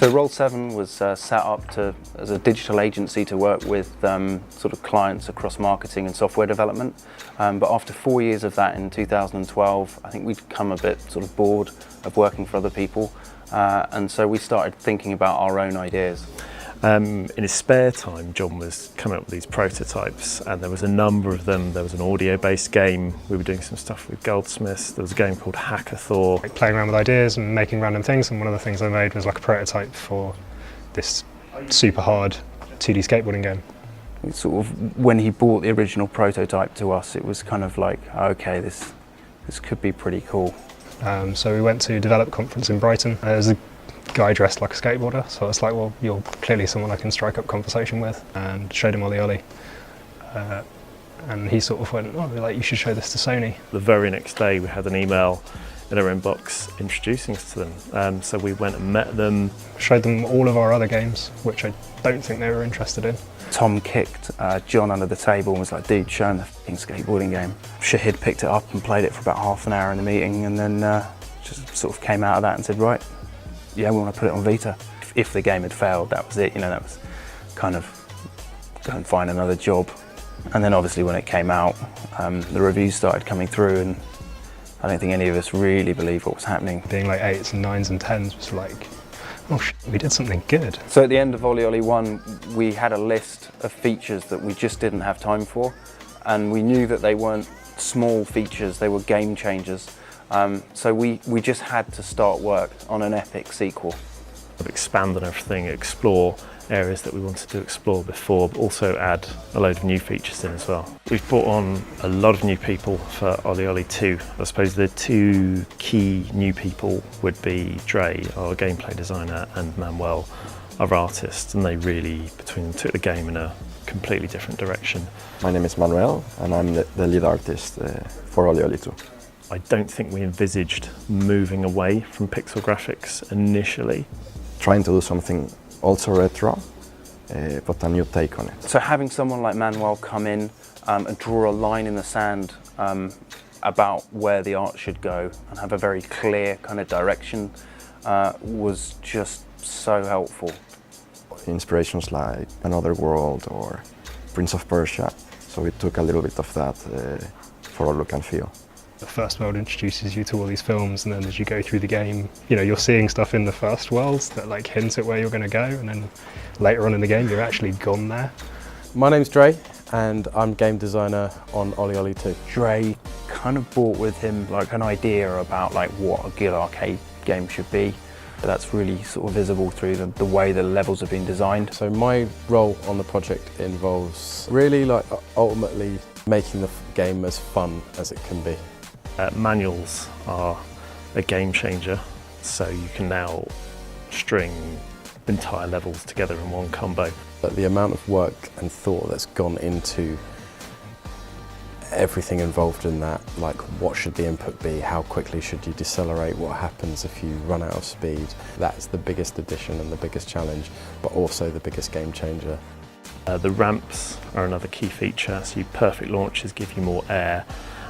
So Roll7 was set up as a digital agency to work with sort of clients across marketing and software development. But after 4 years of that in 2012, I think we'd come a bit sort of bored of working for other people. And so we started thinking about our own ideas. In his spare time, John was coming up with these prototypes, and there was a number of them. There was an audio-based game. We were doing some stuff with Goldsmiths. There was a game called Hackathon. Like playing around with ideas and making random things, and one of the things I made was like a prototype for this super hard 2D skateboarding game. Sort of when he brought the original prototype to us, it was kind of like, okay, this could be pretty cool. So we went to Develop Conference in Brighton. There's a guy dressed like a skateboarder, so it's like, well, you're clearly someone I can strike up conversation with, and showed him OlliOlli. And he sort of went, oh, like, you should show this to Sony. The very next day we had an email in our inbox introducing us to them. So we went and met them. Showed them all of our other games, which I don't think they were interested in. Tom kicked John under the table and was like, dude, show him the f***ing skateboarding game. Shahid picked it up and played it for about half an hour in the meeting, and then just sort of came out of that and said, right, yeah, we want to put it on Vita. If the game had failed, that was it, you know, that was kind of go and find another job. And then obviously when it came out, the reviews started coming through, and I don't think any of us really believed what was happening. Being like 8s and 9s and 10s was like, oh shit, we did something good. So at the end of OlliOlli 1, we had a list of features that we just didn't have time for, and we knew that they weren't small features, they were game changers. So we just had to start work on an epic sequel. Expand on everything, explore areas that we wanted to explore before, but also add a load of new features in as well. We've brought on a lot of new people for OlliOlli 2. I suppose the two key new people would be Dre, our gameplay designer, and Manuel, our artist, and they really, between them, took the game in a completely different direction. My name is Manuel, and I'm the lead artist for OlliOlli 2. I don't think we envisaged moving away from pixel graphics initially. Trying to do something also retro, but a new take on it. So having someone like Manuel come in and draw a line in the sand about where the art should go and have a very clear kind of direction was just so helpful. Inspirations like Another World or Prince of Persia, so we took a little bit of that for our look and feel. The first world introduces you to all these films, and then as you go through the game, you know, you're seeing stuff in the first worlds that like hint at where you're going to go, and then later on in the game you're actually gone there. My name's Dre, and I'm game designer on OlliOlli 2. Dre kind of brought with him like an idea about like what a good arcade game should be. That's really sort of visible through the way the levels have been designed. So my role on the project involves really like ultimately making the game as fun as it can be. Manuals are a game changer, so you can now string entire levels together in one combo. But the amount of work and thought that's gone into everything involved in that, like what should the input be, how quickly should you decelerate, what happens if you run out of speed, that's the biggest addition and the biggest challenge, but also the biggest game changer. The ramps are another key feature, so your perfect launches give you more air.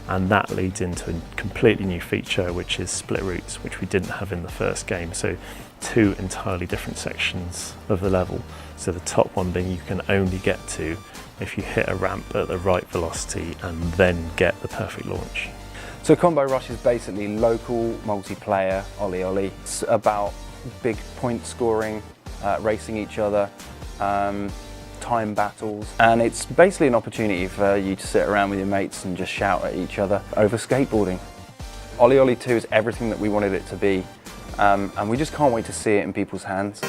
And that leads into a completely new feature, which is split routes, which we didn't have in the first game. So two entirely different sections of the level. So the top one being you can only get to if you hit a ramp at the right velocity and then get the perfect launch. So Combo Rush is basically local multiplayer OlliOlli. It's about big point scoring, racing each other, time battles, and it's basically an opportunity for you to sit around with your mates and just shout at each other over skateboarding. OlliOlli 2 is everything that we wanted it to be, and we just can't wait to see it in people's hands.